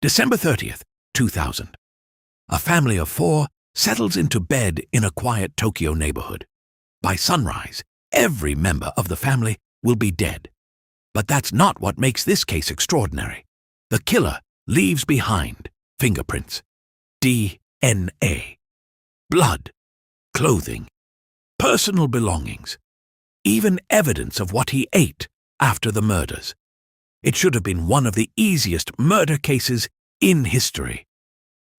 December 30th, 2000. A family of 4 settles into bed in a quiet Tokyo neighborhood. By sunrise, every member of the family will be dead. But that's not what makes this case extraordinary. The killer leaves behind fingerprints, DNA, blood, clothing, personal belongings, even evidence of what he ate after the murders. It should have been one of the easiest murder cases in history.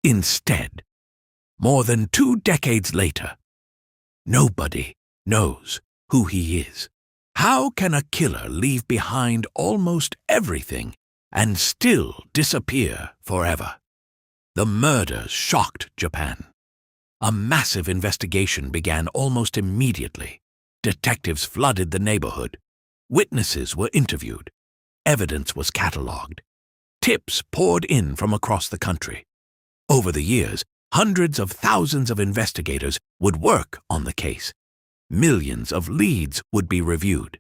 Instead, more than 2 decades later, nobody knows who he is. How can a killer leave behind almost everything and still disappear forever? The murders shocked Japan. A massive investigation began almost immediately. Detectives flooded the neighborhood. Witnesses were interviewed. Evidence was catalogued. Tips poured in from across the country. Over the years, hundreds of thousands of investigators would work on the case. Millions of leads would be reviewed.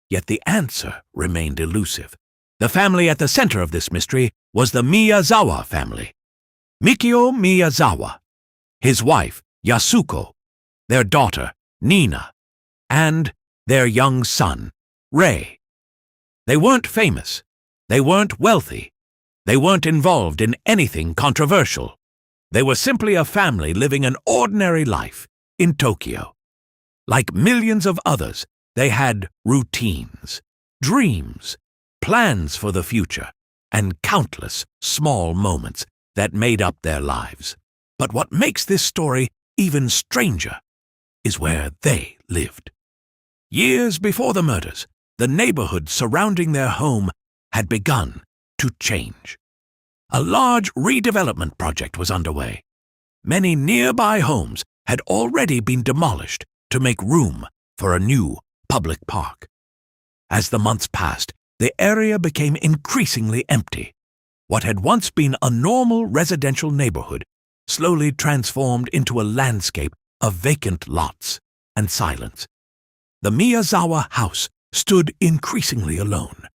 Yet the answer remained elusive. The family at the center of this mystery was the Miyazawa family. Mikio Miyazawa, his wife, Yasuko, their daughter, Nina, and their young son, Rei. They weren't famous. They weren't wealthy. They weren't involved in anything controversial. They were simply a family living an ordinary life in Tokyo. Like millions of others, they had routines, dreams, plans for the future, and countless small moments that made up their lives. But what makes this story even stranger is where they lived. Years before the murders, the neighborhood surrounding their home had begun to change. A large redevelopment project was underway. Many nearby homes had already been demolished to make room for a new public park. As the months passed, the area became increasingly empty. What had once been a normal residential neighborhood slowly transformed into a landscape of vacant lots and silence. The Miyazawa house stood increasingly alone,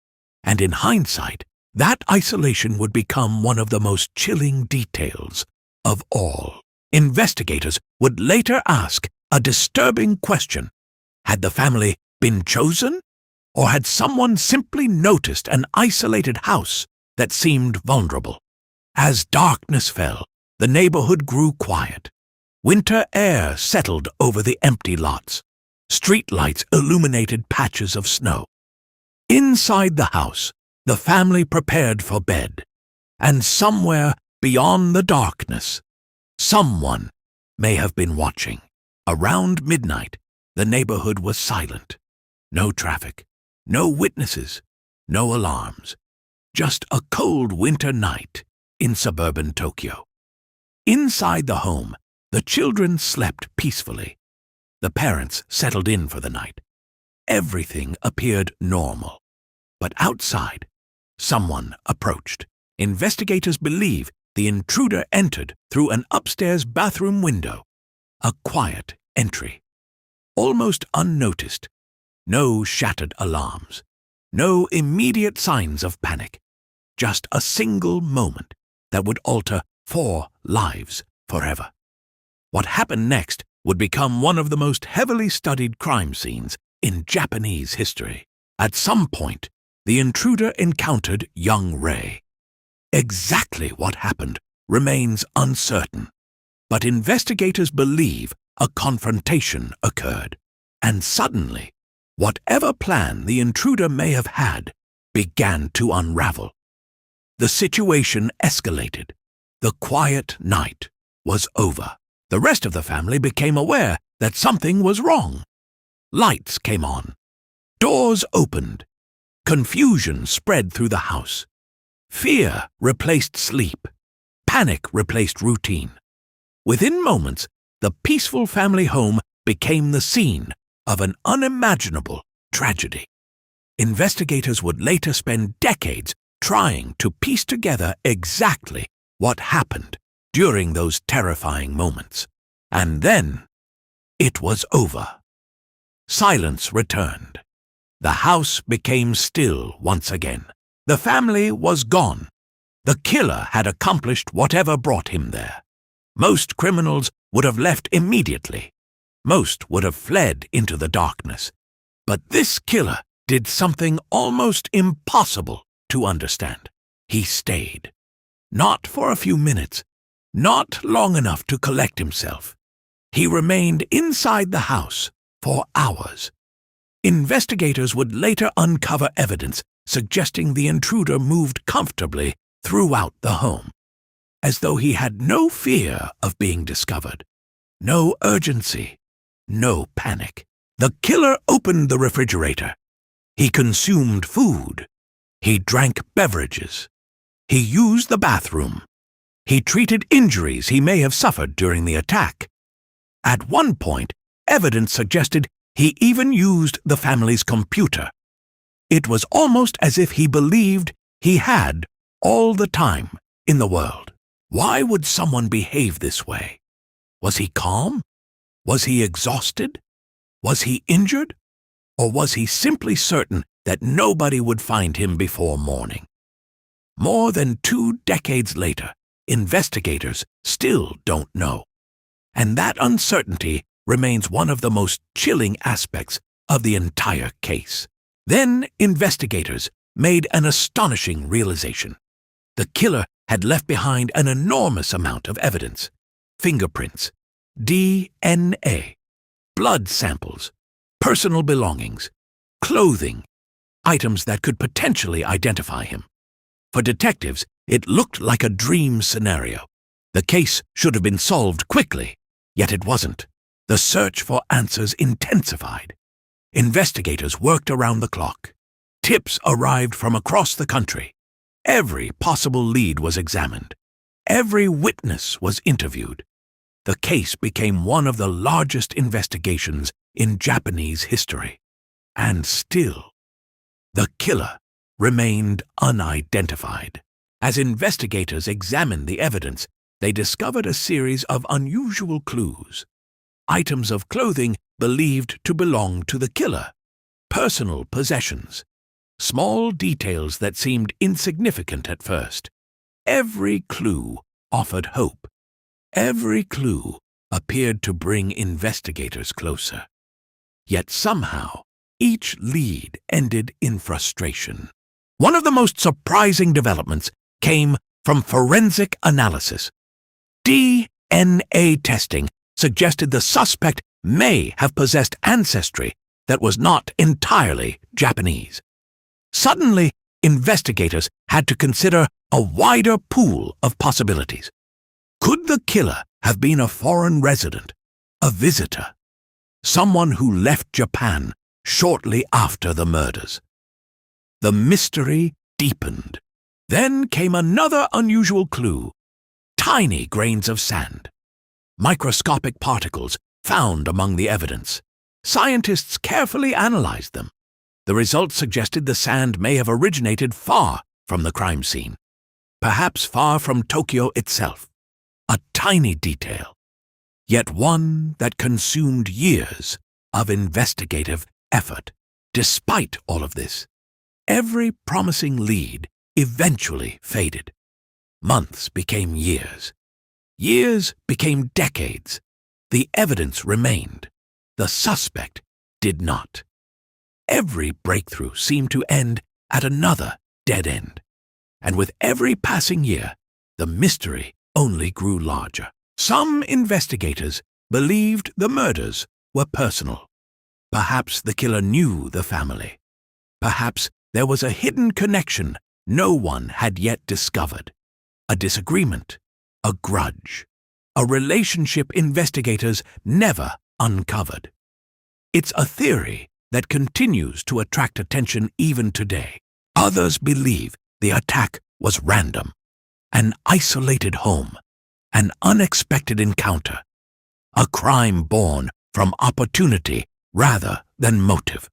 and in hindsight, that isolation would become one of the most chilling details of all. Investigators would later ask a disturbing question. Had the family been chosen? Or had someone simply noticed an isolated house that seemed vulnerable? As darkness fell, the neighborhood grew quiet. Winter air settled over the empty lots. Streetlights illuminated patches of snow. Inside the house, the family prepared for bed. And somewhere beyond the darkness, someone may have been watching. Around midnight, the neighborhood was silent. No traffic, no witnesses, no alarms. Just a cold winter night in suburban Tokyo. Inside the home, the children slept peacefully. The parents settled in for the night. Everything appeared normal. But outside, someone approached. Investigators believe the intruder entered through an upstairs bathroom window. A quiet entry. Almost unnoticed. No shattered alarms. No immediate signs of panic. Just a single moment that would alter 4 lives forever. What happened next would become one of the most heavily studied crime scenes in Japanese history. At some point, the intruder encountered young Rei. Exactly what happened remains uncertain, but investigators believe a confrontation occurred, and suddenly, whatever plan the intruder may have had began to unravel. The situation escalated. The quiet night was over. The rest of the family became aware that something was wrong. Lights came on. Doors opened. Confusion spread through the house. Fear replaced sleep. Panic replaced routine. Within moments, the peaceful family home became the scene of an unimaginable tragedy. Investigators would later spend decades trying to piece together exactly what happened during those terrifying moments. And then, it was over. Silence returned. The house became still once again. The family was gone, The killer had accomplished whatever brought him there. Most criminals would have left immediately. Most would have fled into the darkness. But this killer did something almost impossible to understand. He stayed. Not for a few minutes, not long enough to collect himself. He remained inside the house for hours. Investigators would later uncover evidence suggesting the intruder moved comfortably throughout the home, as though he had no fear of being discovered, no urgency, no panic. The killer opened the refrigerator. He consumed food. He drank beverages. He used the bathroom. He treated injuries he may have suffered during the attack. At one point, evidence suggested he even used the family's computer. It was almost as if he believed he had all the time in the world. Why would someone behave this way? Was he calm? Was he exhausted? Was he injured? Or was he simply certain that nobody would find him before morning? More than 2 decades later, investigators still don't know. And that uncertainty remains one of the most chilling aspects of the entire case. Then investigators made an astonishing realization. The killer had left behind an enormous amount of evidence: fingerprints, DNA, blood samples, personal belongings, clothing, items that could potentially identify him. For detectives, it looked like a dream scenario. The case should have been solved quickly, yet it wasn't. The search for answers intensified. Investigators worked around the clock. Tips arrived from across the country. Every possible lead was examined. Every witness was interviewed. The case became one of the largest investigations in Japanese history. And still, the killer remained unidentified. As investigators examined the evidence, they discovered a series of unusual clues. Items of clothing believed to belong to the killer, personal possessions, small details that seemed insignificant at first. Every clue offered hope. Every clue appeared to bring investigators closer. Yet somehow, each lead ended in frustration. One of the most surprising developments came from forensic analysis. DNA testing suggested the suspect may have possessed ancestry that was not entirely Japanese. Suddenly, investigators had to consider a wider pool of possibilities. Could the killer have been a foreign resident, a visitor, someone who left Japan shortly after the murders? The mystery deepened. Then came another unusual clue: tiny grains of sand, microscopic particles found among the evidence. Scientists carefully analyzed them. The results suggested the sand may have originated far from the crime scene, perhaps far from Tokyo itself. A tiny detail, yet one that consumed years of investigative effort. Despite all of this, every promising lead eventually faded. Months became years. Years became decades. The evidence remained. The suspect did not. Every breakthrough seemed to end at another dead end. And with every passing year, the mystery only grew larger. Some investigators believed the murders were personal. Perhaps the killer knew the family. Perhaps there was a hidden connection no one had yet discovered. A disagreement, a grudge, a relationship investigators never uncovered. It's a theory that continues to attract attention even today. Others believe the attack was random, an isolated home, an unexpected encounter, a crime born from opportunity rather than motive.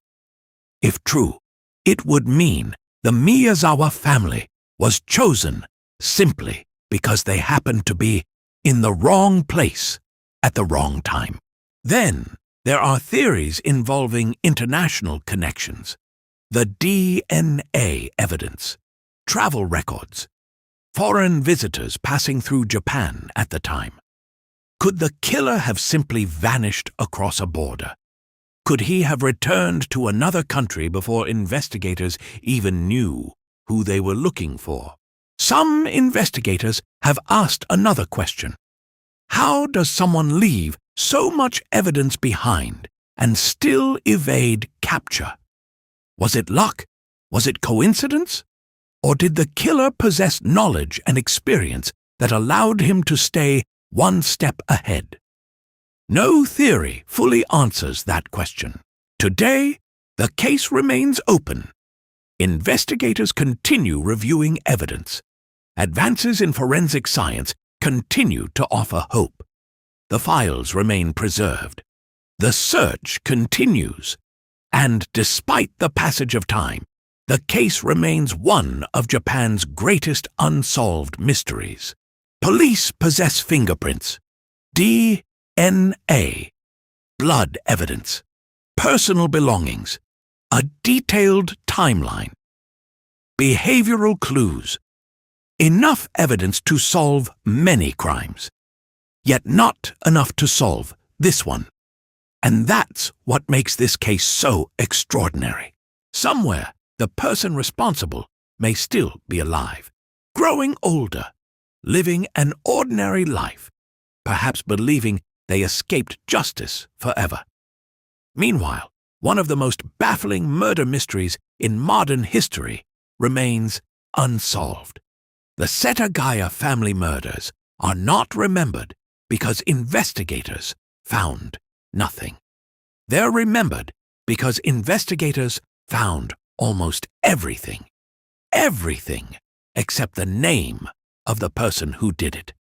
If true, it would mean the Miyazawa family was chosen simply because they happened to be in the wrong place at the wrong time. Then there are theories involving international connections, the DNA evidence, travel records, foreign visitors passing through Japan at the time. Could the killer have simply vanished across a border? Could he have returned to another country before investigators even knew who they were looking for? Some investigators have asked another question. How does someone leave so much evidence behind and still evade capture? Was it luck? Was it coincidence? Or did the killer possess knowledge and experience that allowed him to stay one step ahead? No theory fully answers that question. Today, the case remains open. Investigators continue reviewing evidence. Advances in forensic science continue to offer hope. The files remain preserved. The search continues. And despite the passage of time, the case remains one of Japan's greatest unsolved mysteries. Police possess fingerprints, DNA, blood evidence, personal belongings, a detailed timeline, behavioral clues, enough evidence to solve many crimes, yet not enough to solve this one. And that's what makes this case so extraordinary. Somewhere, the person responsible may still be alive, growing older, living an ordinary life, perhaps believing they escaped justice forever. Meanwhile, one of the most baffling murder mysteries in modern history remains unsolved. The Setagaya Family Murders are not remembered because investigators found nothing. They're remembered because investigators found almost everything except the name of the person who did it.